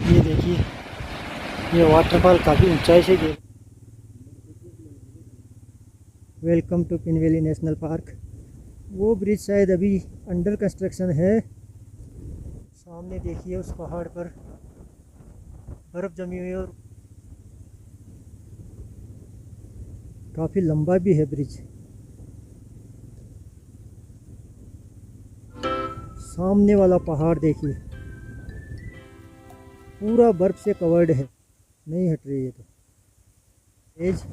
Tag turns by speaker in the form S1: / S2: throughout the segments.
S1: ये देखिए, ये वाटरफॉल काफ़ी ऊंचाई से गिर। Welcome to Pin Valley National Park. वो ब्रिज शायद अभी अंडर कंस्ट्रक्शन है। सामने देखिए उस पहाड़ पर बर्फ़ जमी हुई है और काफ़ी लंबा भी है ब्रिज। सामने वाला पहाड़ देखिए पूरा बर्फ़ से कवर्ड है, नहीं हट रही है तो एज।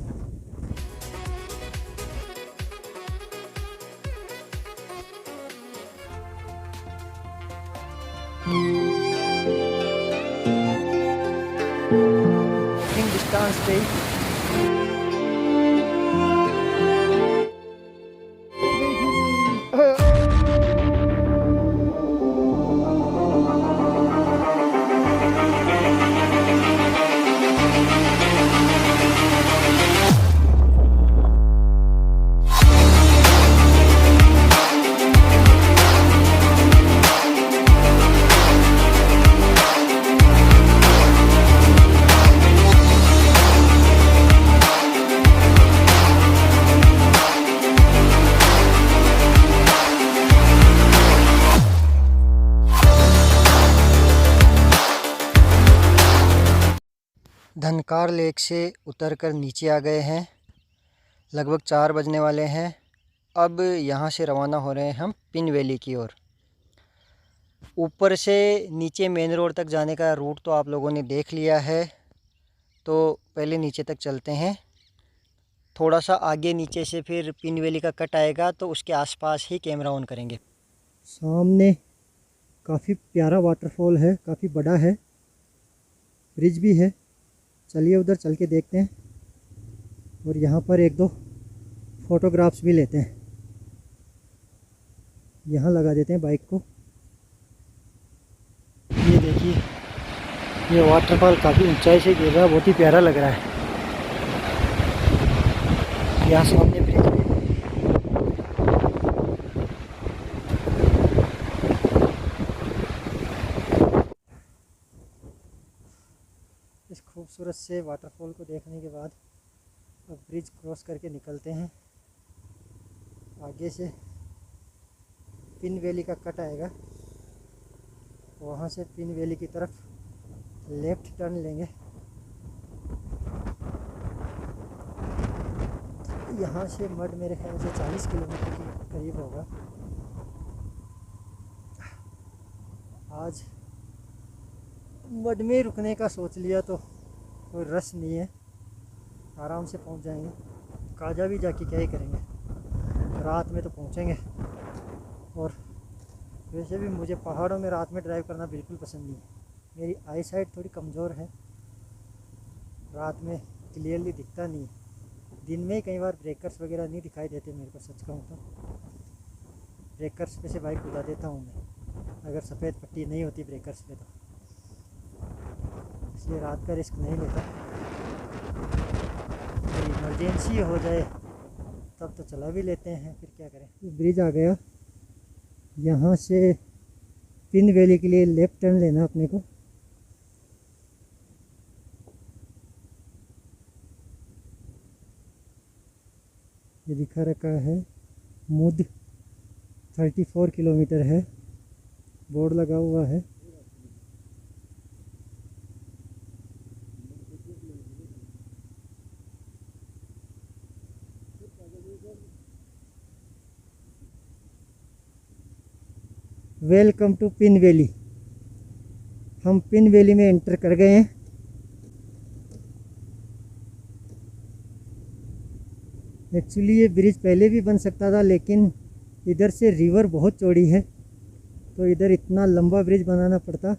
S1: वॉकिंग डिस्टेंस पे धनकार लेक से उतरकर नीचे आ गए हैं। लगभग 4 बजने वाले हैं। अब यहाँ से रवाना हो रहे हैं हम पिन वैली की ओर। ऊपर से नीचे मेन रोड तक जाने का रूट तो आप लोगों ने देख लिया है, तो पहले नीचे तक चलते हैं। थोड़ा सा आगे नीचे से फिर पिन वैली का कट आएगा तो उसके आसपास ही कैमरा ऑन करेंगे। सामने काफ़ी प्यारा वाटरफॉल है, काफ़ी बड़ा है, ब्रिज भी है। चलिए उधर चल के देखते हैं और यहाँ पर एक दो फोटोग्राफ्स भी लेते हैं। यहाँ लगा देते हैं बाइक को। ये देखिए, ये वाटरफॉल काफ़ी ऊंचाई से गिर रहा है, बहुत ही प्यारा लग रहा है। यहाँ सामने ब्रिज पे इस खूबसूरत से वाटरफॉल को देखने के बाद अब ब्रिज क्रॉस करके निकलते हैं। आगे से पिन वैली का कट आएगा, वहाँ से पिन वैली की तरफ लेफ़्ट टर्न लेंगे। यहाँ से मड मेरे ख्याल से 40 किलोमीटर के करीब होगा। आज मड में रुकने का सोच लिया तो कोई रश नहीं है, आराम से पहुँच जाएंगे। काजा भी जाके क्या ही करेंगे, रात में तो पहुँचेंगे। और वैसे भी मुझे पहाड़ों में रात में ड्राइव करना बिल्कुल पसंद नहीं है। मेरी आई साइट थोड़ी कमज़ोर है, रात में क्लियरली दिखता नहीं है। दिन में ही कई बार ब्रेकर्स वगैरह नहीं दिखाई देते मेरे को, सच कहूँ तो ब्रेकर्स पे से बाइक उड़ा देता हूँ मैं, अगर सफ़ेद पट्टी नहीं होती ब्रेकर्स पे तो। इसलिए रात का रिस्क नहीं लेता। कोई इमरजेंसी हो जाए तब तो चला भी लेते हैं, फिर क्या करें। ब्रिज आ गया, यहाँ से पिन वैली के लिए लेफ़्ट टर्न लेना अपने को। ये दिखा रखा है मुद 34 किलोमीटर है, बोर्ड लगा हुआ है। Welcome to Pin Valley. हम पिन वैली में एंटर कर गए हैं। एक्चुअली ये ब्रिज पहले भी बन सकता था, लेकिन इधर से रिवर बहुत चौड़ी है तो इधर इतना लंबा ब्रिज बनाना पड़ता।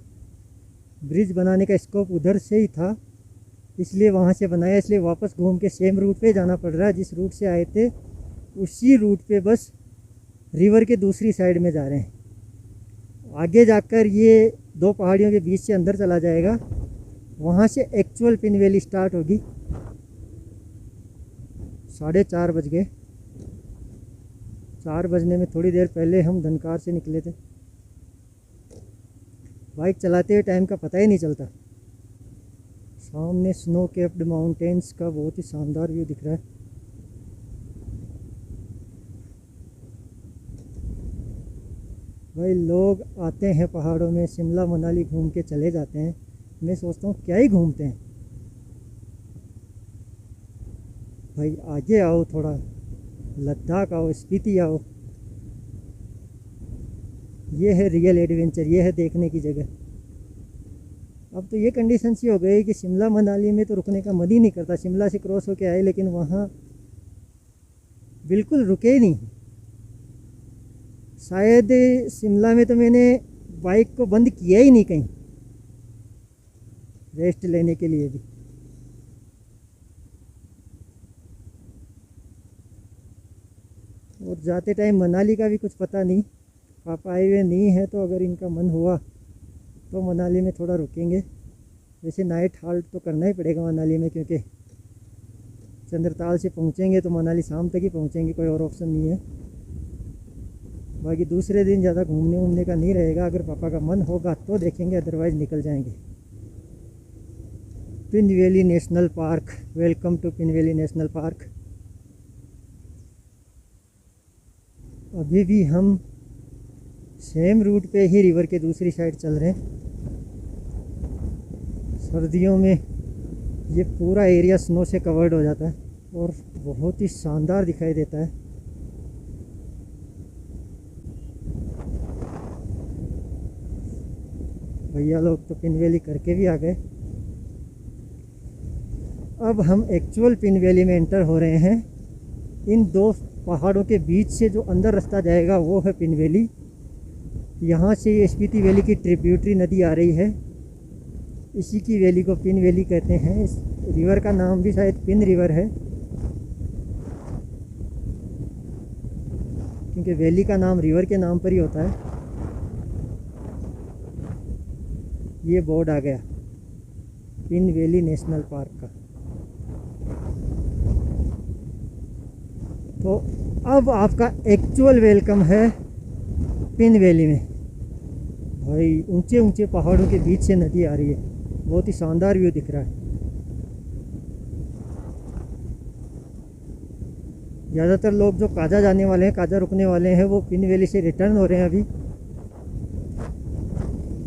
S1: ब्रिज बनाने का स्कोप उधर से ही था, इसलिए वहाँ से बनाया। इसलिए वापस घूम के सेम रूट पे जाना पड़ रहा है, जिस रूट से आए थे उसी रूट पे, बस रिवर के दूसरी साइड में जा रहे हैं। आगे जाकर ये दो पहाड़ियों के बीच से अंदर चला जाएगा, वहाँ से एक्चुअल पिन वैली स्टार्ट होगी। 4:30 बज गए। 4 बजने में थोड़ी देर पहले हम धनकार से निकले थे। बाइक चलाते हुए टाइम का पता ही नहीं चलता। सामने स्नो कैप्ड माउंटेन्स का बहुत ही शानदार व्यू दिख रहा है। भाई लोग आते हैं पहाड़ों में, शिमला मनाली घूम के चले जाते हैं। मैं सोचता हूँ क्या ही घूमते हैं भाई, आगे आओ, थोड़ा लद्दाख आओ, स्पीति आओ। ये है रियल एडवेंचर, ये है देखने की जगह। अब तो ये कंडीशन सी हो गई कि शिमला मनाली में तो रुकने का मन ही नहीं करता। शिमला से क्रॉस होके आए लेकिन वहाँ बिल्कुल रुके ही नहीं। शायद शिमला में तो मैंने बाइक को बंद किया ही नहीं कहीं रेस्ट लेने के लिए भी। और जाते टाइम मनाली का भी कुछ पता नहीं, पापा आए हुए नहीं है तो अगर इनका मन हुआ तो मनाली में थोड़ा रुकेंगे। वैसे नाइट हाल्ट तो करना ही पड़ेगा मनाली में, क्योंकि चंद्रताल से पहुंचेंगे तो मनाली शाम तक ही पहुंचेंगे, कोई और ऑप्शन नहीं है। बाकी दूसरे दिन ज़्यादा घूमने वूमने का नहीं रहेगा। अगर पापा का मन होगा तो देखेंगे, अदरवाइज़ निकल जाएंगे। Pin Valley National Park, welcome to Pin Valley National Park. अभी भी हम सेम रूट पे ही रिवर के दूसरी साइड चल रहे हैं। सर्दियों में ये पूरा एरिया स्नो से कवर्ड हो जाता है और बहुत ही शानदार दिखाई देता है। भैया लोग तो पिन वैली करके भी आ गए। अब हम एक्चुअल पिन वैली में एंटर हो रहे हैं। इन दो पहाड़ों के बीच से जो अंदर रास्ता जाएगा वो है पिन वैली। यहाँ से ये स्पीति वैली की ट्रिब्यूटरी नदी आ रही है, इसी की वैली को पिन वैली कहते हैं। इस रिवर का नाम भी शायद पिन रिवर है, क्योंकि वैली का नाम रिवर के नाम पर ही होता है। ये बोर्ड आ गया पिन वैली नेशनल पार्क का। तो अब आपका एक्चुअल वेलकम है पिन वैली में। भाई ऊंचे ऊंचे पहाड़ों के बीच से नदी आ रही है, बहुत ही शानदार व्यू दिख रहा है। ज़्यादातर लोग जो काजा जाने वाले हैं, काजा रुकने वाले हैं, वो पिन वैली से रिटर्न हो रहे हैं। अभी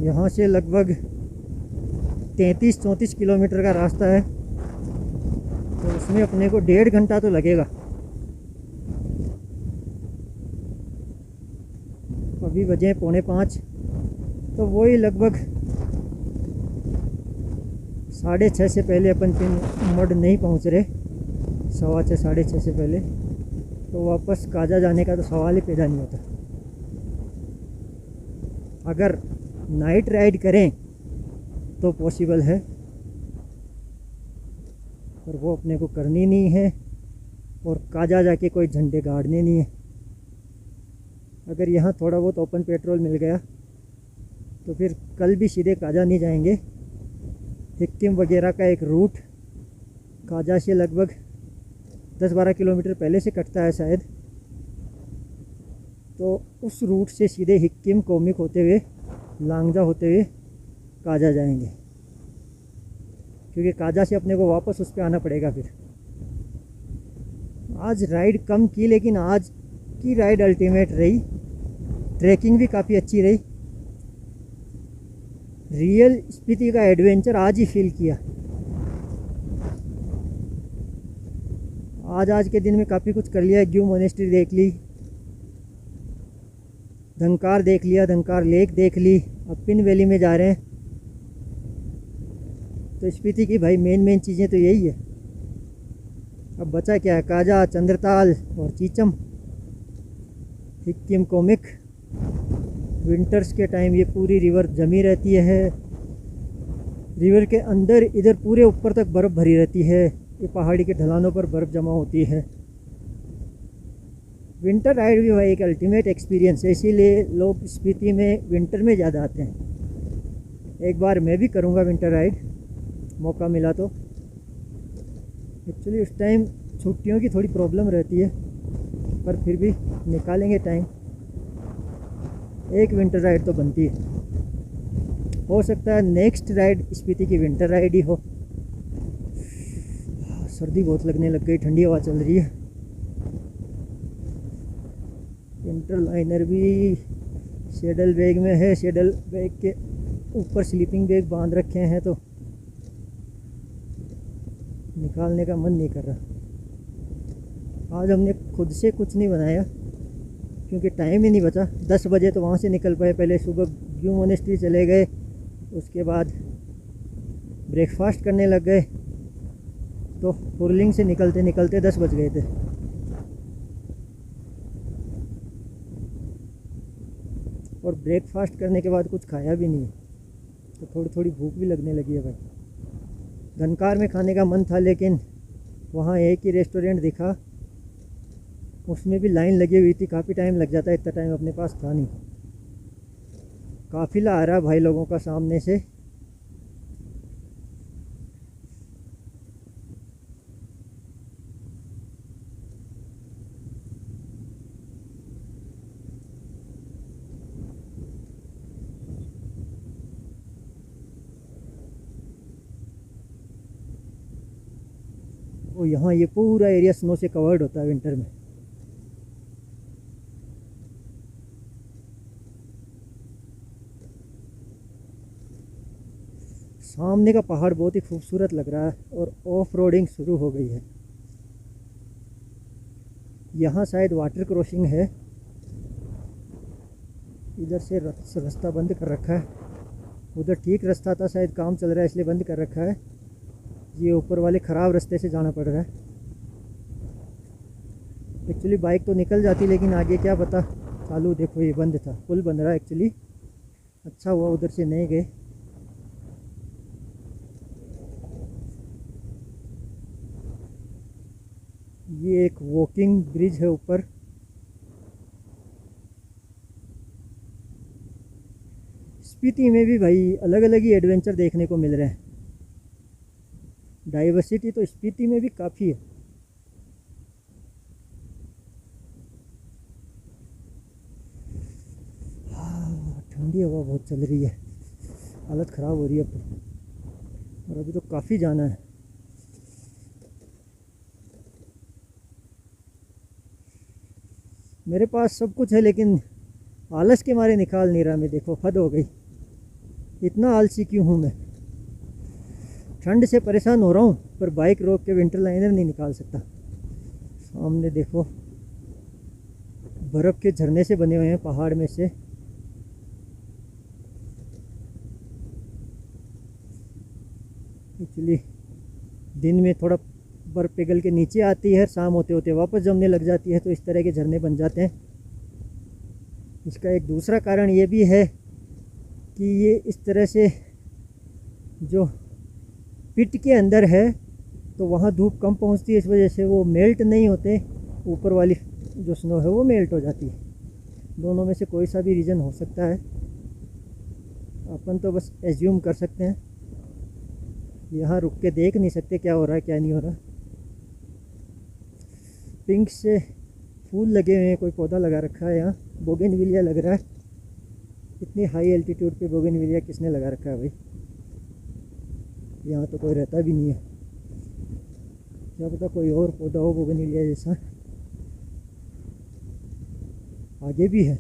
S1: यहाँ से लगभग 33-34 किलोमीटर का रास्ता है, तो उसमें अपने को 1.5 घंटा तो लगेगा। अभी बजे 4:45, तो वही लगभग 6:30 से पहले अपन पिन मड नहीं पहुंच रहे। 6:15 6:30 से पहले तो वापस काजा जाने का तो सवाल ही पैदा नहीं होता। अगर नाइट राइड करें तो पॉसिबल है, पर वो अपने को करनी नहीं है और काजा जाके कोई झंडे गाड़ने नहीं है। अगर यहाँ थोड़ा बहुत ओपन पेट्रोल मिल गया तो फिर कल भी सीधे काजा नहीं जाएंगे। सिक्किम वगैरह का एक रूट काजा से लगभग 10-12 किलोमीटर पहले से कटता है शायद, तो उस रूट से सीधे हिक्किम कोमिक होते हुए लांगजा होते हुए काजा जाएंगे, क्योंकि काजा से अपने को वापस उस पर आना पड़ेगा। फिर आज राइड कम की, लेकिन आज की राइड अल्टीमेट रही। ट्रैकिंग भी काफ़ी अच्छी रही। रियल स्पीति का एडवेंचर आज ही फील किया। आज के दिन में काफ़ी कुछ कर लिया। ग्यू मोनेस्ट्री देख ली, धंकार देख लिया, धंकार लेक देख ली। अब पिन वैली में जा रहे हैं, तो स्पीति की भाई मेन चीज़ें तो यही है। अब बचा क्या है? काजा, चंद्रताल और चीचम, हिक्किम कोमिक। विंटर्स के टाइम ये पूरी रिवर जमी रहती है। रिवर के अंदर इधर पूरे ऊपर तक बर्फ़ भरी रहती है। ये पहाड़ी के ढलानों पर बर्फ़ जमा होती है। विंटर राइड भी भाई एक अल्टीमेट एक्सपीरियंस है, इसीलिए लोग स्पीति में विंटर में ज़्यादा आते हैं। एक बार मैं भी करूँगा विंटर राइड, मौका मिला तो। एक्चुअली उस टाइम छुट्टियों की थोड़ी प्रॉब्लम रहती है, पर फिर भी निकालेंगे टाइम। एक विंटर राइड तो बनती है। हो सकता है नेक्स्ट राइड स्पीति की विंटर राइड ही हो, सर्दी बहुत लगने लग गई, ठंडी हवा चल रही है। इंटरलाइनर भी सैडल बैग में है, सैडल बैग के ऊपर स्लीपिंग बैग बांध रखे हैं तो निकालने का मन नहीं कर रहा। आज हमने खुद से कुछ नहीं बनाया क्योंकि टाइम ही नहीं बचा। 10 बजे तो वहाँ से निकल पाए, पहले सुबह व्यू मोनेस्ट्री चले गए, उसके बाद ब्रेकफास्ट करने लग गए, तो फुरलिंग से निकलते निकलते 10 बज गए थे। और ब्रेकफास्ट करने के बाद कुछ खाया भी नहीं, तो थोड़ी थोड़ी भूख भी लगने लगी है भाई। घनकार में खाने का मन था लेकिन वहाँ एक ही रेस्टोरेंट दिखा, उसमें भी लाइन लगी हुई थी, काफ़ी टाइम लग जाता है, इतना टाइम अपने पास था नहीं। काफिला आ रहा भाई लोगों का सामने से। और यहाँ ये पूरा एरिया स्नो से कवर्ड होता है विंटर में। सामने का पहाड़ बहुत ही खूबसूरत लग रहा है और ऑफ रोडिंग शुरू हो गई है। यहाँ शायद वाटर क्रॉसिंग है, इधर से रास्ता बंद कर रखा है, उधर ठीक रास्ता था, शायद काम चल रहा है इसलिए बंद कर रखा है। ये ऊपर वाले ख़राब रास्ते से जाना पड़ रहा है। एक्चुअली बाइक तो निकल जाती लेकिन आगे क्या पता चालू, देखो ये बंद था, पुल बन रहा है एक्चुअली। अच्छा हुआ उधर से नहीं गए। ये एक वॉकिंग ब्रिज है ऊपर। स्पीति में भी भाई अलग अलग ही एडवेंचर देखने को मिल रहे हैं। डाइवर्सिटी तो स्पीति में भी काफ़ी है। ठंडी हवा बहुत चल रही है, हालत ख़राब हो रही है अब तो। और अभी तो काफ़ी जाना है। मेरे पास सब कुछ है लेकिन आलस के मारे निकाल नहीं रहा मैं। देखो हद हो गई, इतना आलसी क्यों हूँ मैं। ठंड से परेशान हो रहा हूँ पर बाइक रोक के विंटर लाइनर नहीं निकाल सकता। सामने देखो बर्फ़ के झरने से बने हुए हैं पहाड़ में से। एक्चुअली दिन में थोड़ा बर्फ़ पिघल के नीचे आती है, शाम होते होते वापस जमने लग जाती है, तो इस तरह के झरने बन जाते हैं। इसका एक दूसरा कारण ये भी है कि ये इस तरह से जो पिट के अंदर है तो वहाँ धूप कम पहुँचती है, इस वजह से वो मेल्ट नहीं होते, ऊपर वाली जो स्नो है वो मेल्ट हो जाती है। दोनों में से कोई सा भी रीज़न हो सकता है, अपन तो बस एज्यूम कर सकते हैं। यहाँ रुक के देख नहीं सकते क्या हो रहा है क्या नहीं हो रहा। पिंक से फूल लगे हुए हैं, कोई पौधा लगा रखा है यहाँ, बोगेनविलिया लग रहा है। इतनी हाई एल्टीट्यूड पे बोगेनविलिया किसने लगा रखा है भाई। यहाँ तो कोई रहता भी नहीं है, क्या पता कोई और पौधा हो बोगेनविलिया जैसा। आगे भी है।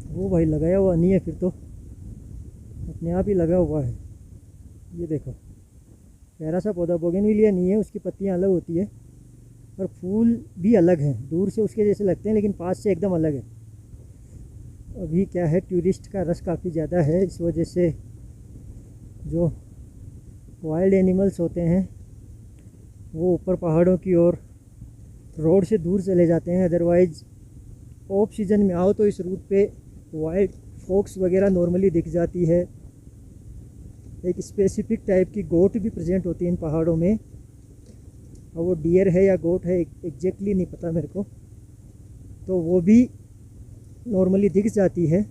S1: वो भाई लगाया हुआ नहीं है, फिर तो अपने आप ही लगा हुआ है। ये देखो प्यारा सा पौधा, बोगेनविलिया नहीं है, उसकी पत्तियाँ अलग होती है और फूल भी अलग हैं, दूर से उसके जैसे लगते हैं लेकिन पास से एकदम अलग है। अभी क्या है, टूरिस्ट का रश काफ़ी ज़्यादा है, इस वजह से जो वाइल्ड एनिमल्स होते हैं वो ऊपर पहाड़ों की ओर रोड से दूर चले जाते हैं। अदरवाइज़ ऑफ सीज़न में आओ तो इस रूट पे वाइल्ड फॉक्स वगैरह नॉर्मली दिख जाती है। एक स्पेसिफिक टाइप की गोट भी प्रेजेंट होती है इन पहाड़ों में, और वो डियर है या गोट है एग्जैक्टली नहीं पता मेरे को, तो वो भी नॉर्मली दिख जाती है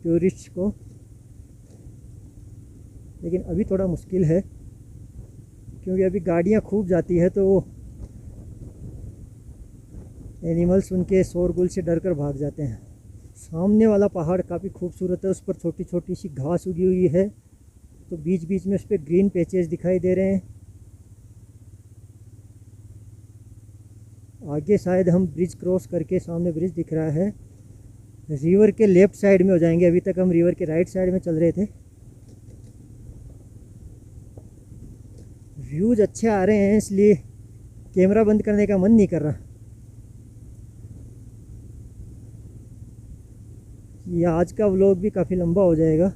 S1: टूरिस्ट को। लेकिन अभी थोड़ा मुश्किल है क्योंकि अभी गाड़ियाँ खूब जाती है तो एनिमल्स उनके शोरगुल से डर कर भाग जाते हैं। सामने वाला पहाड़ काफ़ी खूबसूरत है, उस पर छोटी छोटी सी घास उगी हुई है, तो बीच बीच में उस पर ग्रीन पैचेस दिखाई दे रहे हैं। आगे शायद हम ब्रिज क्रॉस करके, सामने ब्रिज दिख रहा है, रिवर के लेफ़्ट साइड में हो जाएंगे। अभी तक हम रिवर के राइट साइड में चल रहे थे। व्यूज़ अच्छे आ रहे हैं, इसलिए कैमरा बंद करने का मन नहीं कर रहा। ये आज का व्लॉग भी काफ़ी लंबा हो जाएगा।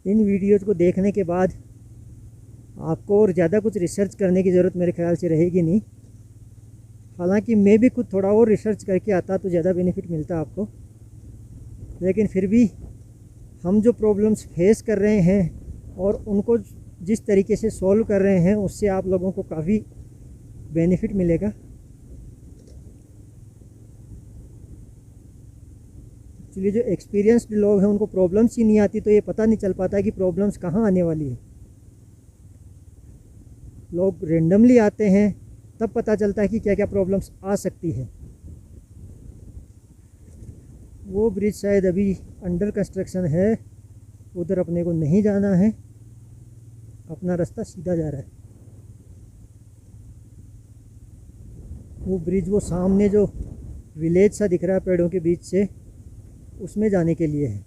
S1: इन वीडियोज़ को देखने के बाद आपको और ज़्यादा कुछ रिसर्च करने की ज़रूरत मेरे ख्याल से रहेगी नहीं। हालांकि मैं भी खुद थोड़ा और रिसर्च करके आता तो ज़्यादा बेनिफिट मिलता आपको, लेकिन फिर भी हम जो प्रॉब्लम्स फेस कर रहे हैं और उनको जिस तरीके से सॉल्व कर रहे हैं, उससे आप लोगों को काफ़ी बेनिफिट मिलेगा। एक्चुअली जो एक्सपीरियंस्ड लोग हैं उनको प्रॉब्लम्स ही नहीं आती, तो ये पता नहीं चल पाता कि प्रॉब्लम्स कहाँ आने वाली है। लोग रेंडमली आते हैं, तब पता चलता है कि क्या क्या प्रॉब्लम्स आ सकती है। वो ब्रिज शायद अभी अंडर कंस्ट्रक्शन है, उधर अपने को नहीं जाना है, अपना रास्ता सीधा जा रहा है। वो ब्रिज वो सामने जो विलेज सा दिख रहा है पेड़ों के बीच से, उसमें जाने के लिए है।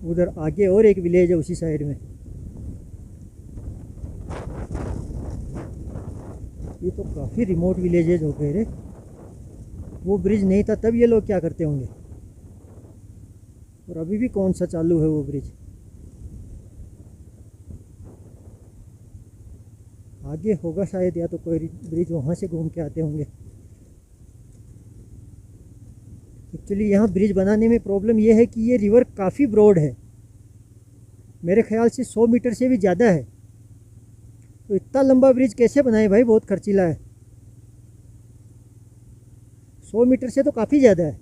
S1: उधर आगे और एक विलेज है उसी साइड में। ये तो काफ़ी रिमोट विलेजेज हो गए रे। वो ब्रिज नहीं था तब ये लोग क्या करते होंगे, और अभी भी कौन सा चालू है वो ब्रिज। आगे होगा शायद, या तो कोई ब्रिज वहाँ से घूम के आते होंगे। एक्चुअली यहाँ ब्रिज बनाने में प्रॉब्लम ये है कि ये रिवर काफ़ी ब्रॉड है, मेरे ख्याल से 100 मीटर से भी ज़्यादा है। तो इतना लंबा ब्रिज कैसे बनाए भाई, बहुत खर्चीला है। 100 मीटर से तो काफ़ी ज़्यादा है,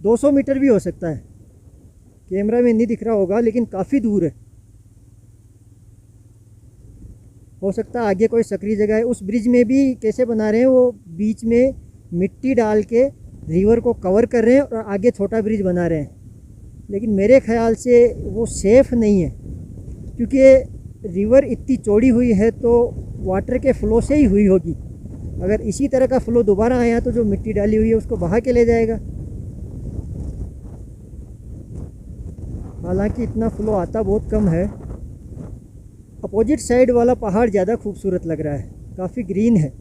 S1: 200 मीटर भी हो सकता है। कैमरा में नहीं दिख रहा होगा लेकिन काफ़ी दूर है। हो सकता है आगे कोई सकरी जगह है। उस ब्रिज में भी कैसे बना रहे हैं, वो बीच में मिट्टी डाल के रिवर को कवर कर रहे हैं और आगे छोटा ब्रिज बना रहे हैं। लेकिन मेरे ख्याल से वो सेफ़ नहीं है, क्योंकि रिवर इतनी चौड़ी हुई है तो वाटर के फ़्लो से ही हुई होगी। अगर इसी तरह का फ़्लो दोबारा आया तो जो मिट्टी डाली हुई है उसको बहा के ले जाएगा। हालांकि इतना फ़्लो आता बहुत कम है। अपोजिट साइड वाला पहाड़ ज़्यादा खूबसूरत लग रहा है, काफ़ी ग्रीन है।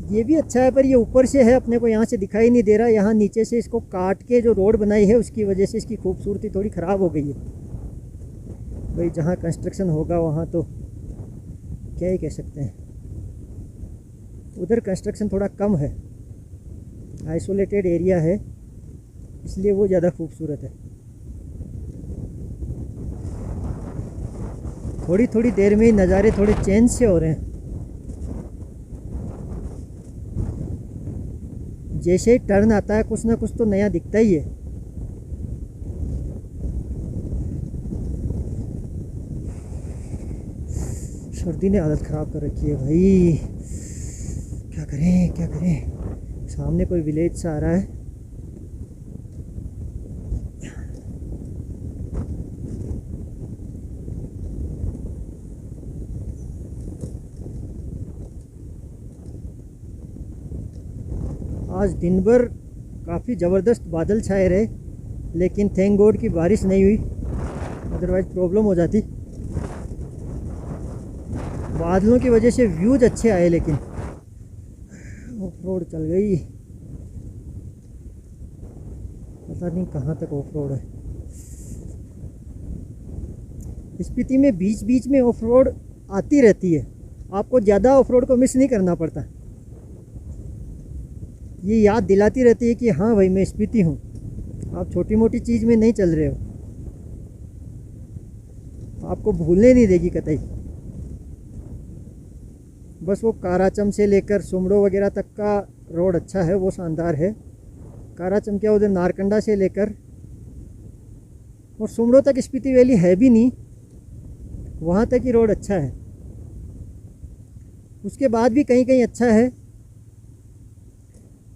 S1: ये भी अच्छा है, पर ये ऊपर से है, अपने को यहाँ से दिखाई नहीं दे रहा। यहाँ नीचे से इसको काट के जो रोड बनाई है उसकी वजह से इसकी खूबसूरती थोड़ी ख़राब हो गई है। भाई जहाँ कंस्ट्रक्शन होगा वहाँ तो क्या ही कह सकते हैं। उधर कंस्ट्रक्शन थोड़ा कम है, आइसोलेटेड एरिया है, इसलिए वो ज़्यादा खूबसूरत है। थोड़ी थोड़ी देर में ही नज़ारे थोड़े चेंज से हो रहे हैं। जैसे ही टर्न आता है कुछ ना कुछ तो नया दिखता ही है। सर्दी ने हालत ख़राब कर रखी है भाई, क्या करें क्या करें। सामने कोई विलेज सा आ रहा है। आज दिन भर काफ़ी ज़बरदस्त बादल छाए रहे, लेकिन थैंक गॉड की बारिश नहीं हुई, अदरवाइज़ प्रॉब्लम हो जाती। बादलों की वजह से व्यूज़ अच्छे आए, लेकिन ऑफ रोड चल गई, पता नहीं कहाँ तक ऑफ रोड है। स्पीति में बीच बीच में ऑफ रोड आती रहती है, आपको ज़्यादा ऑफ रोड को मिस नहीं करना पड़ता। ये याद दिलाती रहती है कि हाँ भाई मैं स्पीति हूँ, आप छोटी मोटी चीज़ में नहीं चल रहे हो। आपको भूलने नहीं देगी कतई। बस वो काराचम से लेकर सुमड़ो वगैरह तक का रोड अच्छा है, वो शानदार है। काराचम क्या, उधर नारकंडा से लेकर और सुमड़ो तक स्पीति वैली है भी नहीं, वहाँ तक ही रोड अच्छा है। उसके बाद भी कहीं कहीं अच्छा है।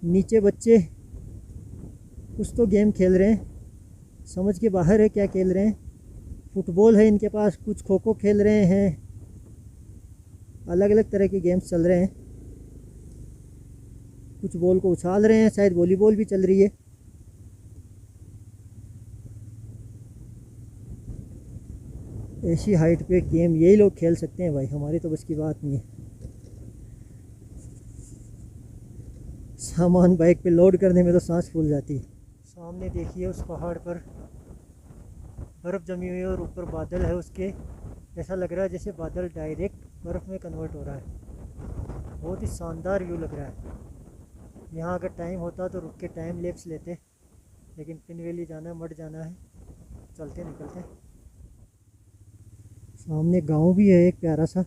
S1: नीचे बच्चे कुछ तो गेम खेल रहे हैं, समझ के बाहर है क्या खेल रहे हैं। फुटबॉल है इनके पास, कुछ खो खो खेल रहे हैं, अलग अलग तरह के गेम्स चल रहे हैं। कुछ बॉल को उछाल रहे हैं, शायद वॉलीबॉल भी चल रही है। ऐसी हाइट पे गेम यही लोग खेल सकते हैं भाई, हमारी तो बस की बात नहीं है। सामान बाइक पे लोड करने में तो सांस फूल जाती है। सामने देखिए उस पहाड़ पर बर्फ़ जमी हुई है और ऊपर बादल है उसके, ऐसा लग रहा है जैसे बादल डायरेक्ट बर्फ़ में कन्वर्ट हो रहा है। बहुत ही शानदार व्यू लग रहा है। यहाँ अगर टाइम होता तो रुक के टाइम लैप्स लेते, लेकिन पिन वैली जाना है, मट जाना है, चलते निकलते। सामने गांव भी है एक प्यारा सा,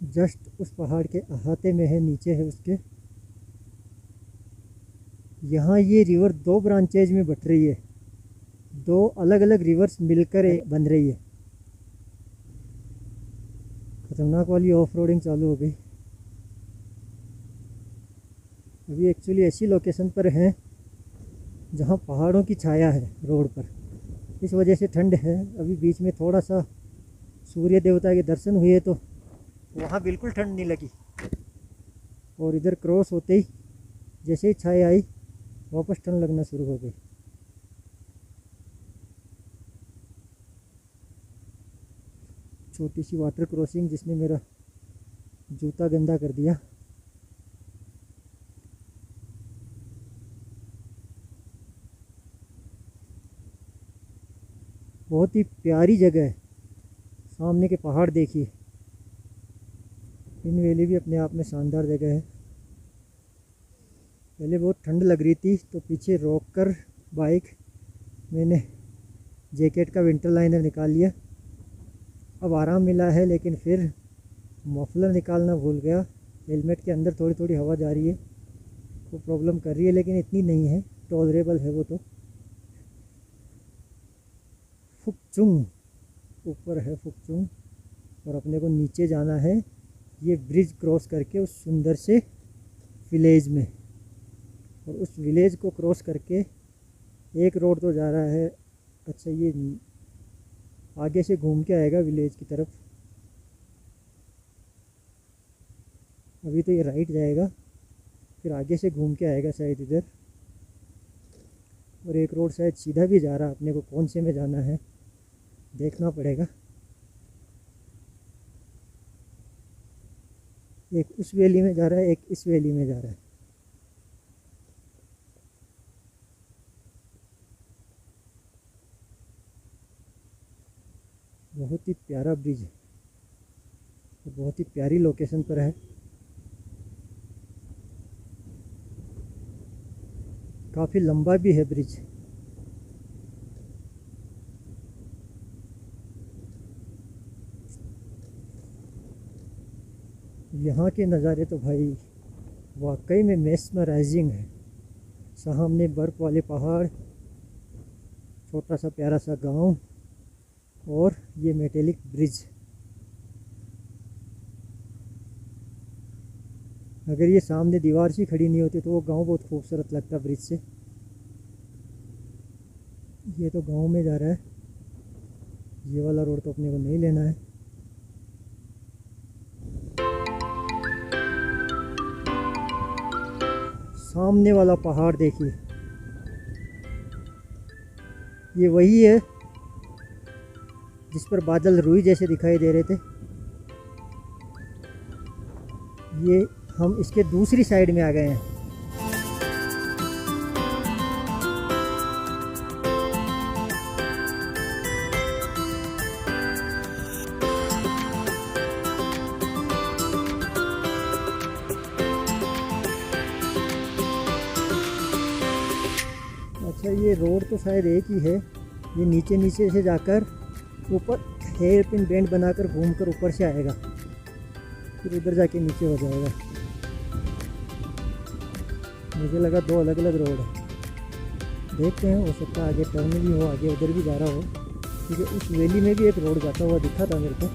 S1: जस्ट उस पहाड़ के अहाते में है, नीचे है उसके। यहाँ ये रिवर दो ब्रांचेज में बट रही है, दो अलग अलग रिवर्स मिलकर एक बन रही है। खतरनाक वाली ऑफ रोडिंग चालू हो गई। अभी एक्चुअली ऐसी लोकेशन पर हैं जहाँ पहाड़ों की छाया है रोड पर, इस वजह से ठंड है। अभी बीच में थोड़ा सा सूर्य देवता के दर्शन हुए तो वहाँ बिल्कुल ठंड नहीं लगी, और इधर क्रॉस होते ही जैसे ही छाया आई वापस ठंड लगना शुरू हो गई। छोटी सी वाटर क्रॉसिंग जिसने मेरा जूता गंदा कर दिया। बहुत ही प्यारी जगह है। सामने के पहाड़ देखिए। पिन वैली भी अपने आप में शानदार जगह है। पहले बहुत ठंड लग रही थी तो पीछे रोककर बाइक मैंने जैकेट का विंटर लाइनर निकाल लिया। अब आराम मिला है, लेकिन फिर मफलर निकालना भूल गया। हेलमेट के अंदर थोड़ी थोड़ी हवा जा रही है, वो प्रॉब्लम कर रही है, लेकिन इतनी नहीं है, टॉलरेबल है वो तो। फुकचुंग ऊपर है फुकचुंग, और अपने को नीचे जाना है ये ब्रिज क्रॉस करके उस सुंदर से विलेज में, और उस विलेज को क्रॉस करके एक रोड तो जा रहा है। अच्छा, ये आगे से घूम के आएगा विलेज की तरफ। अभी तो ये राइट जाएगा, फिर आगे से घूम के आएगा शायद इधर, और एक रोड शायद सीधा भी जा रहा है। अपने को कौन से में जाना है देखना पड़ेगा। एक उस वैली में जा रहा है, एक इस वैली में जा रहा है। बहुत ही प्यारा ब्रिज है, बहुत ही प्यारी लोकेशन पर है। काफ़ी लंबा भी है ब्रिज। यहाँ के नज़ारे तो भाई वाकई में मेस्मराइजिंग है। सामने बर्फ़ वाले पहाड़, छोटा सा प्यारा सा गांव, और ये मेटेलिक ब्रिज। अगर ये सामने दीवार सी खड़ी नहीं होती तो वो गांव बहुत खूबसूरत लगता ब्रिज से। ये तो गांव में जा रहा है, ये वाला रोड तो अपने को नहीं लेना है। सामने वाला पहाड़ देखिए, ये वही है जिस पर बादल रुई जैसे दिखाई दे रहे थे। ये हम इसके दूसरी साइड में आ गए हैं। अच्छा, ये रोड तो शायद एक ही है। ये नीचे नीचे से जाकर ऊपर हेयर पिन बैंड बनाकर घूमकर ऊपर से आएगा, फिर उधर जाके नीचे हो जाएगा। मुझे लगा दो अलग अलग रोड है। देखते हैं, हो सकता है आगे टर्न भी हो, आगे उधर भी जा रहा हो, क्योंकि उस वैली में भी एक रोड जाता हुआ दिखा था मेरे को।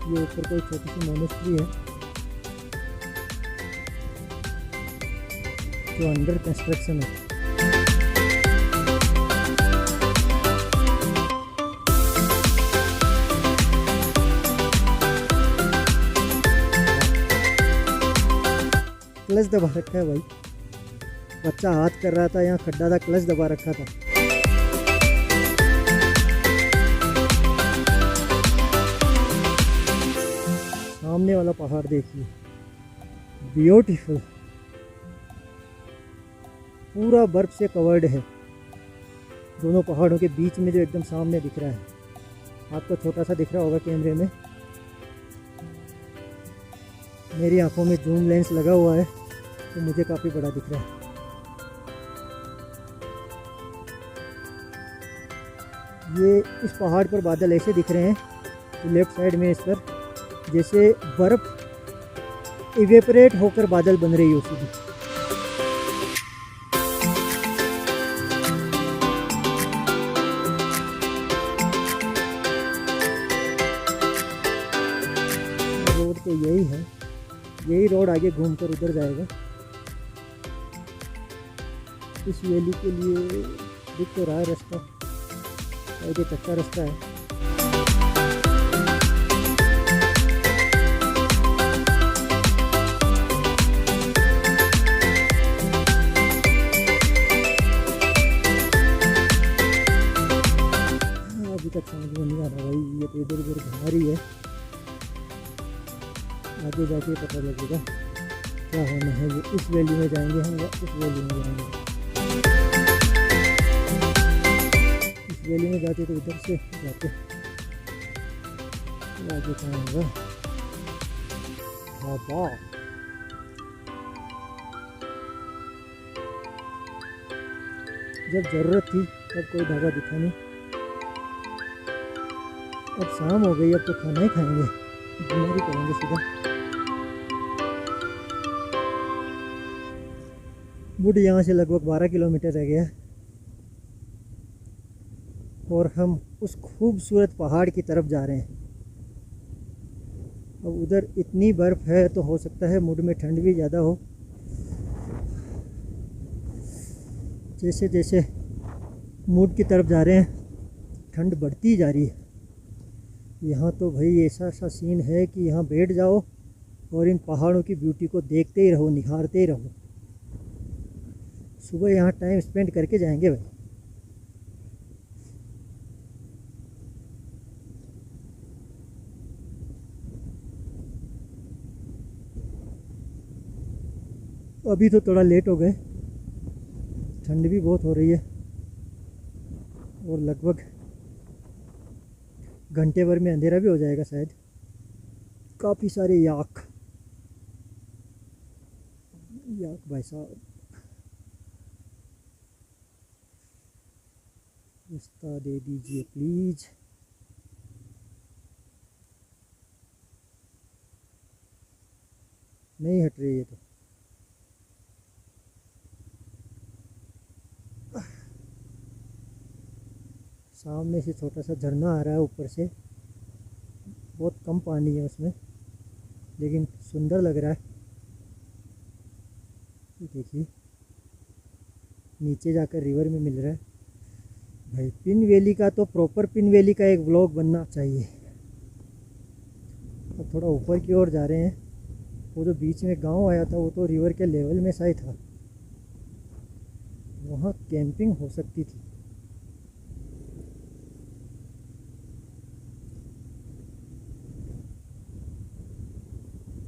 S1: ये ऊपर कोई छोटी सी मोनेस्ट्री है जो अंडर कंस्ट्रक्शन है। क्लच दबा रखा है भाई, बच्चा हाथ कर रहा था, यहाँ खड्डा था, क्लच दबा रखा था। सामने वाला पहाड़ देखिए, ब्यूटीफुल, पूरा बर्फ से कवर्ड है। दोनों पहाड़ों के बीच में जो एकदम सामने दिख रहा है, आपको छोटा सा दिख रहा होगा कैमरे में, मेरी आंखों में जूम लेंस लगा हुआ है तो मुझे काफ़ी बड़ा दिख रहा है। ये इस पहाड़ पर बादल ऐसे दिख रहे हैं, तो लेफ्ट साइड में इस पर जैसे बर्फ इवेपोरेट होकर बादल बन रही हो सीधी। रोड तो यही है, यही रोड आगे घूमकर उधर जाएगा। इस वैली के लिए दिख तो रहा है रास्ता, शायद ये कच्चा रास्ता है। अभी तक समझ में नहीं आ रहा भाई, ये तो इधर उधर घुमा रही है, आगे जाके पता लगेगा क्या होना है। ये इस वैली में जाएंगे हम या इस वैली में जाएंगे। इस वैली में जाते तो इधर से जाते, आगे कहाँ होगा? ढाबा, जब ज़रूरत थी तब कोई ढाबा दिखा नहीं। अब शाम हो गई, अब तो खाना ही खाएंगे, डिनर ही करेंगे सीधा। वुड यहाँ से लगभग 12 किलोमीटर रह गया और हम उस खूबसूरत पहाड़ की तरफ जा रहे हैं। अब उधर इतनी बर्फ़ है तो हो सकता है वुड में ठंड भी ज़्यादा हो। जैसे जैसे वुड की तरफ जा रहे हैं ठंड बढ़ती जा रही है। यहाँ तो भाई ऐसा सा सीन है कि यहाँ बैठ जाओ और इन पहाड़ों की ब्यूटी को देखते ही रहो, निखारते ही रहो। सुबह यहाँ टाइम स्पेंड करके जाएंगे भाई। अभी तो थोड़ा लेट हो गए, ठंड भी बहुत हो रही है और लगभग घंटे भर में अंधेरा भी हो जाएगा शायद। काफ़ी सारे याक भाई साहब, रास्ता दे दीजिए प्लीज़। नहीं हट रही है तो सामने से छोटा सा झरना आ रहा है ऊपर से, बहुत कम पानी है उसमें लेकिन सुंदर लग रहा है। देखिए नीचे जाकर रिवर में मिल रहा है भाई। पिन वैली का तो प्रॉपर पिन वैली का एक व्लॉग बनना चाहिए। अब थोड़ा ऊपर की ओर जा रहे हैं। वो जो बीच में गांव आया था वो तो रिवर के लेवल में सा ही था, वहाँ कैंपिंग हो सकती थी।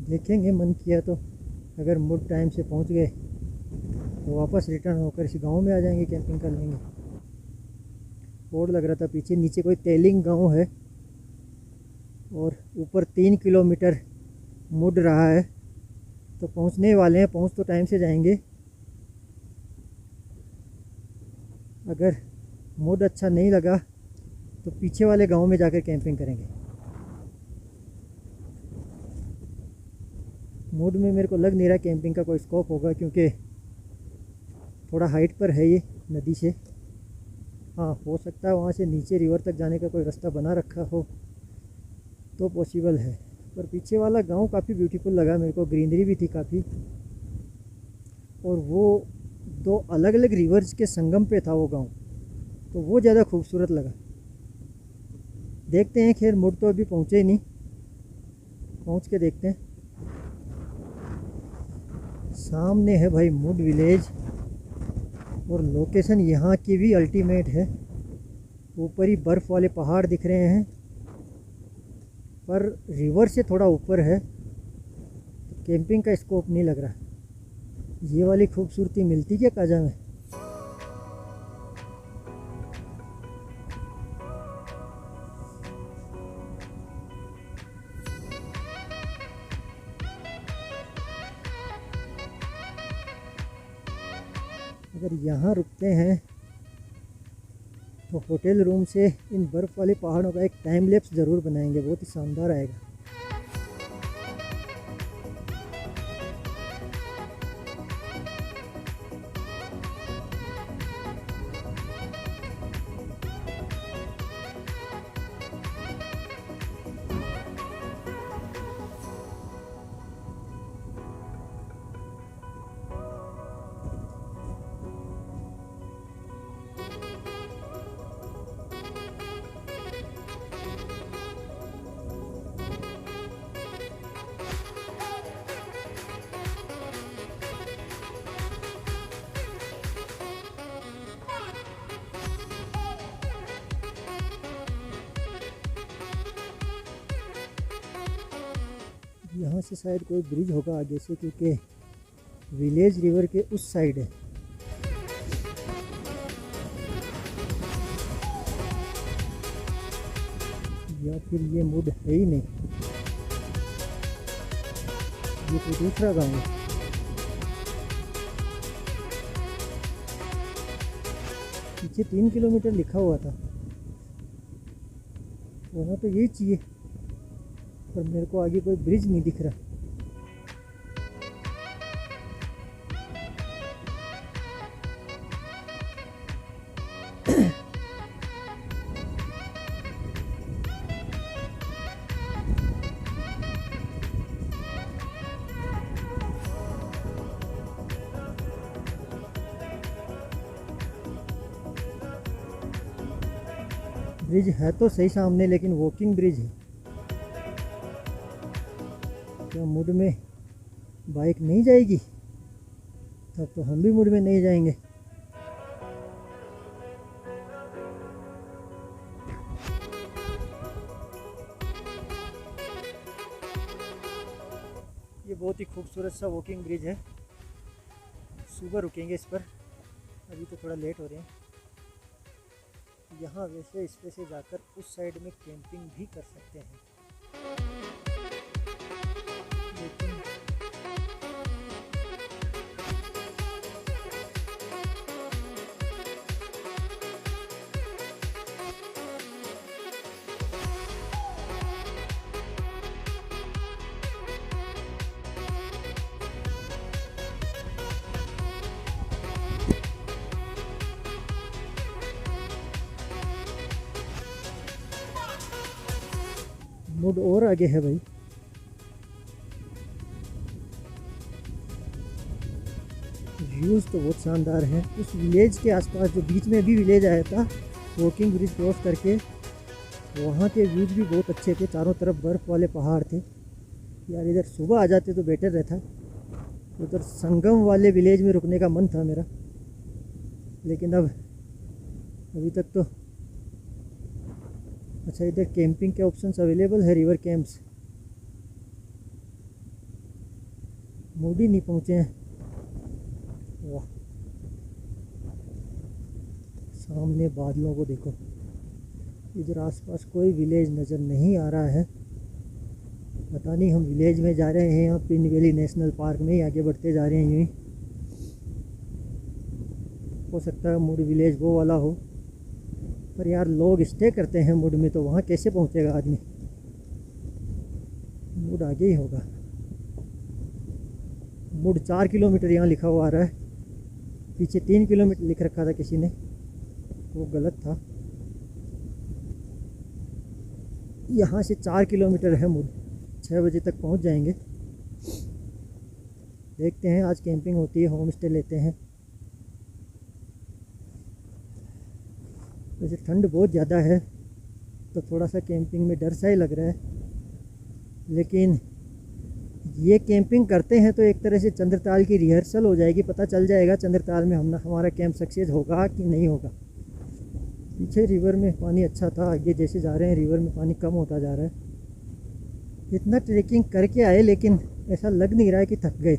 S1: देखेंगे, मन किया तो अगर मुड टाइम से पहुंच गए तो वापस रिटर्न होकर इस गांव में आ जाएंगे, कैंपिंग कर लेंगे। बोर्ड लग रहा था पीछे, नीचे कोई तेलिंग गांव है और ऊपर 3 किलोमीटर मुड़ रहा है, तो पहुंचने वाले हैं। पहुंच तो टाइम से जाएंगे। अगर मूड अच्छा नहीं लगा तो पीछे वाले गांव में जाकर कैंपिंग करेंगे। मूड में मेरे को लग नहीं रहा कैंपिंग का कोई स्कोप होगा, क्योंकि थोड़ा हाइट पर है ये नदी से। हाँ, हो सकता है वहाँ से नीचे रिवर तक जाने का कोई रास्ता बना रखा हो तो पॉसिबल है। पर पीछे वाला गांव काफ़ी ब्यूटीफुल लगा मेरे को, ग्रीनरी भी थी काफ़ी, और वो दो अलग अलग रिवर्स के संगम पे था वो गांव, तो वो ज़्यादा खूबसूरत लगा। देखते हैं, खैर मुड़ तो अभी पहुँचे ही नहीं, पहुँच के देखते हैं। सामने है भाई मुड विलेज, और लोकेशन यहाँ की भी अल्टीमेट है। ऊपर ही बर्फ़ वाले पहाड़ दिख रहे हैं, पर रिवर से थोड़ा ऊपर है तो कैंपिंग का स्कोप नहीं लग रहा। ये वाली खूबसूरती मिलती क्या काजा में। अगर यहाँ रुकते हैं तो होटल रूम से इन बर्फ़ वाले पहाड़ों का एक टाइम लैप्स ज़रूर बनाएंगे, बहुत ही शानदार आएगा। यहाँ से शायद कोई ब्रिज होगा आगे से, क्योंकि विलेज रिवर के उस साइड है। या फिर ये मुड है ही नहीं, ये तो दूसरा गांव है। पीछे 3 किलोमीटर लिखा हुआ था, वहाँ तो यही चाहिए, पर मेरे को आगे कोई ब्रिज नहीं दिख रहा। ब्रिज है तो सही सामने, लेकिन वॉकिंग ब्रिज है। क्या मुड में बाइक नहीं जाएगी? तब तो हम भी मुड में नहीं जाएंगे। ये बहुत ही खूबसूरत सा वॉकिंग ब्रिज है। सुबह रुकेंगे इस पर, अभी तो थोड़ा लेट हो रहे हैं। यहाँ वैसे इस पे से जाकर उस साइड में कैंपिंग भी कर सकते हैं, लेकिन मुड और आगे है भाई। व्यूज़ तो बहुत शानदार हैं। उस विलेज के आसपास जो बीच में भी विलेज आया था वॉकिंग ब्रिज क्रॉस करके, वहाँ के व्यूज़ भी बहुत अच्छे थे। चारों तरफ बर्फ़ वाले पहाड़ थे। यार इधर सुबह आ जाते तो बेटर रहता। उधर संगम वाले विलेज में रुकने का मन था मेरा, लेकिन अभी तक तो अच्छा, इधर कैंपिंग के ऑप्शंस अवेलेबल है, रिवर कैंप्स। मूडी नहीं पहुँचे हैं। वाह, सामने बादलों को देखो। इधर आसपास कोई विलेज नज़र नहीं आ रहा है। पता नहीं हम विलेज में जा रहे हैं या पिन वैली नेशनल पार्क में ही आगे बढ़ते जा रहे हैं। यूँ ही हो सकता है मुड विलेज वो वाला हो, पर यार लोग स्टे करते हैं मुड में, तो वहाँ कैसे पहुँचेगा आदमी। मुड आगे ही होगा। मुड 4 किलोमीटर यहाँ लिखा हुआ आ रहा है। पीछे 3 किलोमीटर लिख रखा था किसी ने, वो गलत था। यहाँ से 4 किलोमीटर है मुड। 6 बजे तक पहुँच जाएंगे। देखते हैं, आज कैंपिंग होती है, होम स्टे लेते हैं। वैसे ठंड बहुत ज़्यादा है तो थोड़ा सा कैंपिंग में डर सा ही लग रहा है, लेकिन ये कैंपिंग करते हैं तो एक तरह से चंद्रताल की रिहर्सल हो जाएगी। पता चल जाएगा चंद्रताल में हमारा कैंप सक्सेस होगा कि नहीं होगा। पीछे रिवर में पानी अच्छा था, आगे जैसे जा रहे हैं रिवर में पानी कम होता जा रहा है। इतना ट्रैकिंग करके आए लेकिन ऐसा लग नहीं रहा है कि थक गए।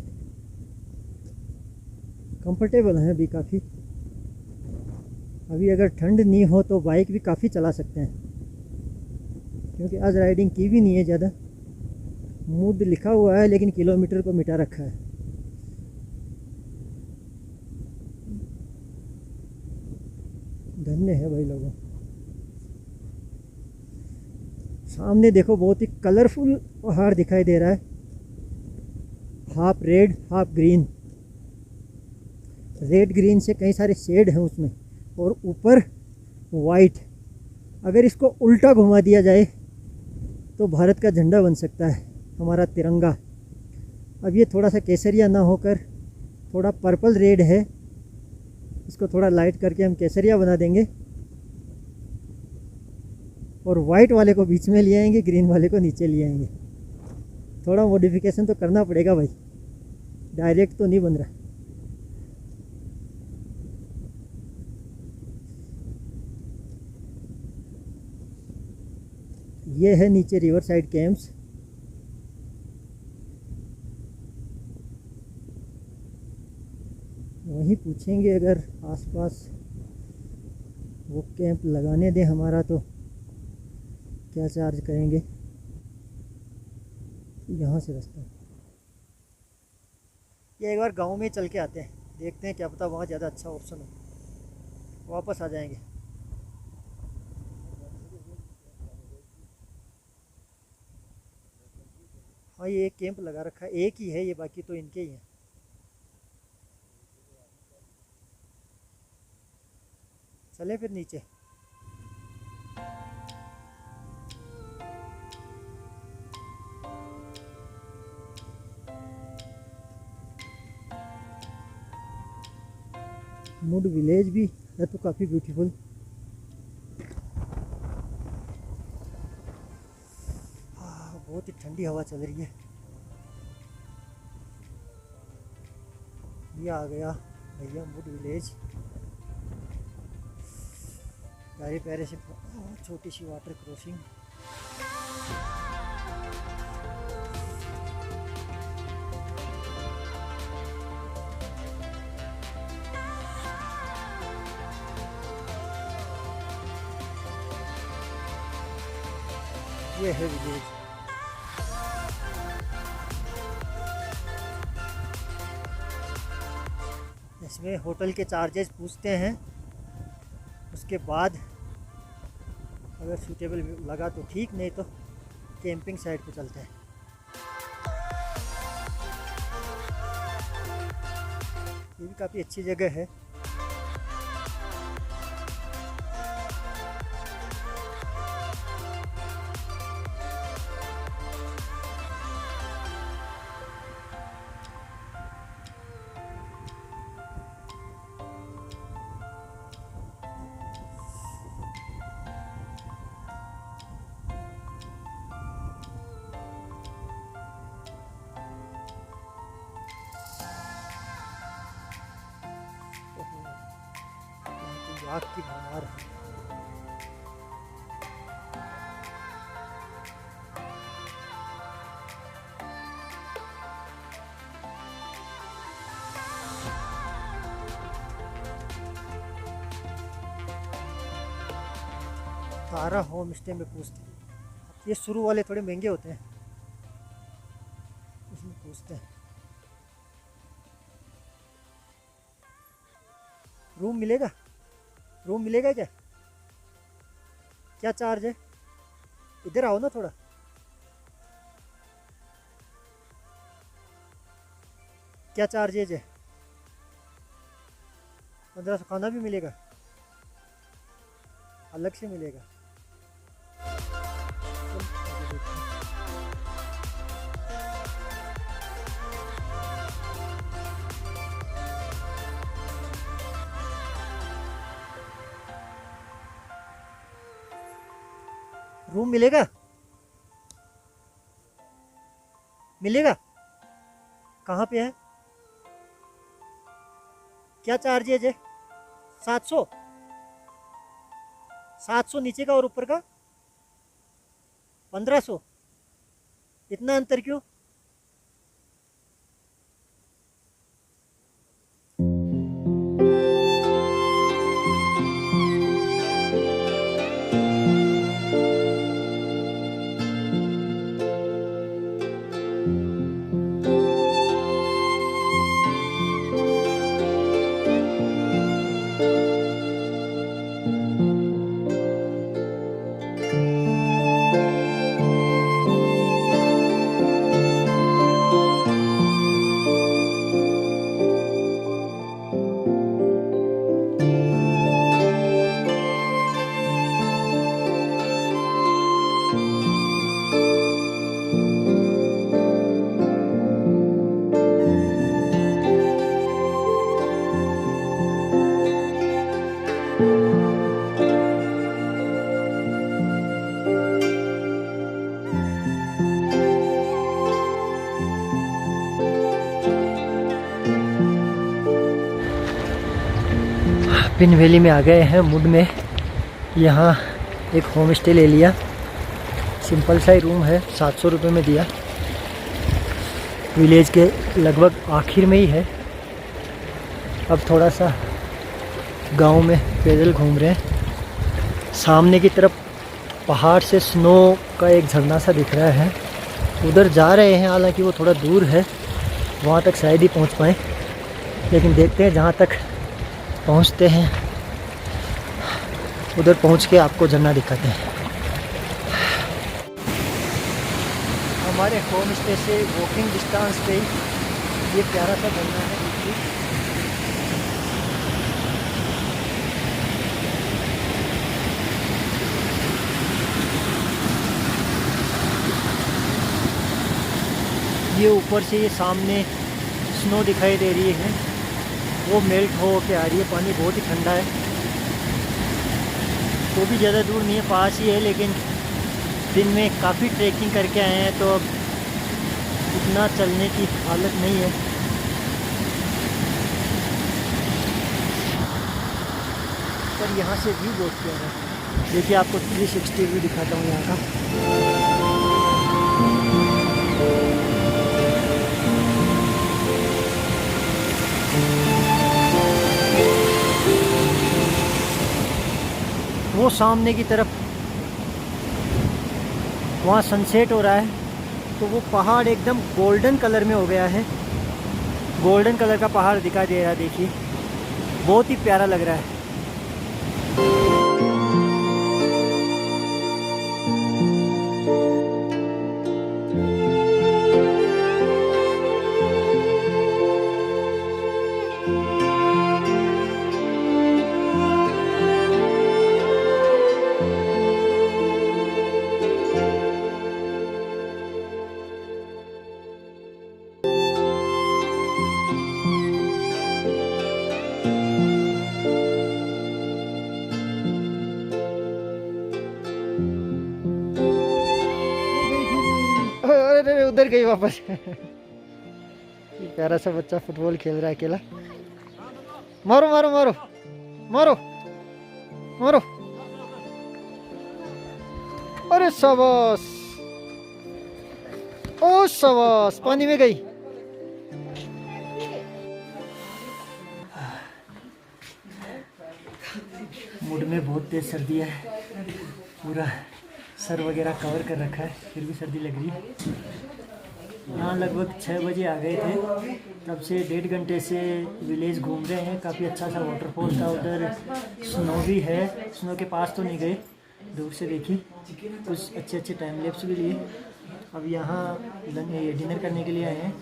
S1: कंफर्टेबल हैं अभी काफ़ी। अभी अगर ठंड नहीं हो तो बाइक भी काफ़ी चला सकते हैं, क्योंकि आज राइडिंग की भी नहीं है ज़्यादा। मूड लिखा हुआ है लेकिन किलोमीटर को मिटा रखा है। धन्य है भाई लोगों। सामने देखो, बहुत ही कलरफुल पहाड़ दिखाई दे रहा है। Half red half green, red green से कई सारे शेड हैं उसमें, और ऊपर वाइट। अगर इसको उल्टा घुमा दिया जाए तो भारत का झंडा बन सकता है, हमारा तिरंगा। अब ये थोड़ा सा केसरिया ना होकर थोड़ा पर्पल रेड है, इसको थोड़ा लाइट करके हम केसरिया बना देंगे और वाइट वाले को बीच में ले आएंगे, ग्रीन वाले को नीचे ले आएंगे। थोड़ा मॉडिफिकेशन तो करना पड़ेगा भाई, डायरेक्ट तो नहीं बन रहा। ये है नीचे रिवर साइड कैंप्स। वहीं पूछेंगे अगर आसपास वो कैंप लगाने दें हमारा तो क्या चार्ज करेंगे। यहाँ से रास्ता, ये एक बार गांव में चल के आते हैं, देखते हैं, क्या पता वहाँ ज़्यादा अच्छा ऑप्शन हो। वापस आ जाएंगे। हाँ, ये एक कैंप लगा रखा है, एक ही है ये, बाकी तो इनके ही हैं। चले फिर नीचे। मुड विलेज भी है तो काफ़ी ब्यूटीफुल। बहुत ही ठंडी हवा चल रही है। ये आ गया भैया मुड विलेज। प्यारे प्यारे से छोटी सी वाटर क्रॉसिंग। ये है विलेज। इसमें होटल के चार्जेस पूछते हैं, उसके बाद अगर सूटेबल लगा तो ठीक, नहीं तो कैंपिंग साइट पे चलते हैं। ये भी काफ़ी अच्छी जगह है। आग की भरमार है। तारा होम स्टे में पूछते हैं, ये शुरू वाले थोड़े महंगे होते हैं, इसमें पूछते हैं रूम मिलेगा। रूम मिलेगा क्या? क्या चार्ज है? इधर आओ ना थोड़ा। क्या चार्जेज है? 1500 खाना भी मिलेगा, अलग से मिलेगा। रूम मिलेगा, मिलेगा। कहाँ पे है, क्या चार्ज है? 700, 700 नीचे का और ऊपर का 1500। इतना अंतर क्यों? पिन वैली में आ गए हैं, मुड में। यहाँ एक होम स्टे ले लिया, सिंपल सा ही रूम है, 700 रुपये में दिया। विलेज के लगभग आखिर में ही है। अब थोड़ा सा गांव में पैदल घूम रहे हैं। सामने की तरफ पहाड़ से स्नो का एक झरना सा दिख रहा है, उधर जा रहे हैं। हालांकि वो थोड़ा दूर है, वहाँ तक शायद ही पहुँच पाएँ, लेकिन देखते हैं जहाँ तक पहुँचते हैं। उधर पहुँच के आपको झरना दिखाते हैं। हमारे होम स्टे से वॉकिंग डिस्टेंस पे ये प्यारा सा झरना है। ये ऊपर से ये सामने स्नो दिखाई दे रही है, वो मेल्ट हो के आ रही है। पानी बहुत ही ठंडा है। वो भी ज़्यादा दूर नहीं है, पास ही है, लेकिन दिन में काफ़ी ट्रैकिंग करके आए हैं तो अब इतना चलने की हालत नहीं है। पर यहाँ से व्यू बहुत प्यारा है। देखिए आपको 360 व्यू दिखाता हूँ यहाँ का। वो सामने की तरफ वहाँ सनसेट हो रहा है, तो वो पहाड़ एकदम गोल्डन कलर में हो गया है। गोल्डन कलर का पहाड़ दिखाई दे रहा है, देखिए बहुत ही प्यारा लग रहा है। अरे उधर गई वापस। ये प्यारा सा बच्चा फुटबॉल खेल रहा है अकेला। मारो मारो मारो मारो मारो। अरे शाबाश, ओ शाबाश, पानी में गई। मूड में बहुत तेज सर्दी है, पूरा सर वगैरह कवर कर रखा है, फिर भी सर्दी लग रही है। यहाँ लगभग 6 बजे आ गए थे, तब से 1.5 घंटे से विलेज घूम रहे हैं। काफ़ी अच्छा सा वाटरफॉल था, उधर स्नो भी है। स्नो के पास तो नहीं गए, दूर से देखी, कुछ अच्छे अच्छे टाइम लैप्स भी लिए। अब यहाँ डिनर करने के लिए आए हैं।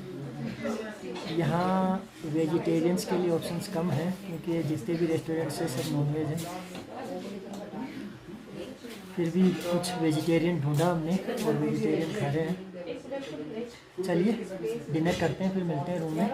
S1: यहाँ वेजिटेरियंस के लिए ऑप्शंस कम हैं क्योंकि जितने भी रेस्टोरेंट्स हैं सब नॉनवेज हैं। फिर भी कुछ वेजिटेरियन ढूंढा हमने और वेजिटेरियन खा रहे हैं। चलिए डिनर करते हैं, फिर मिलते हैं रूम में।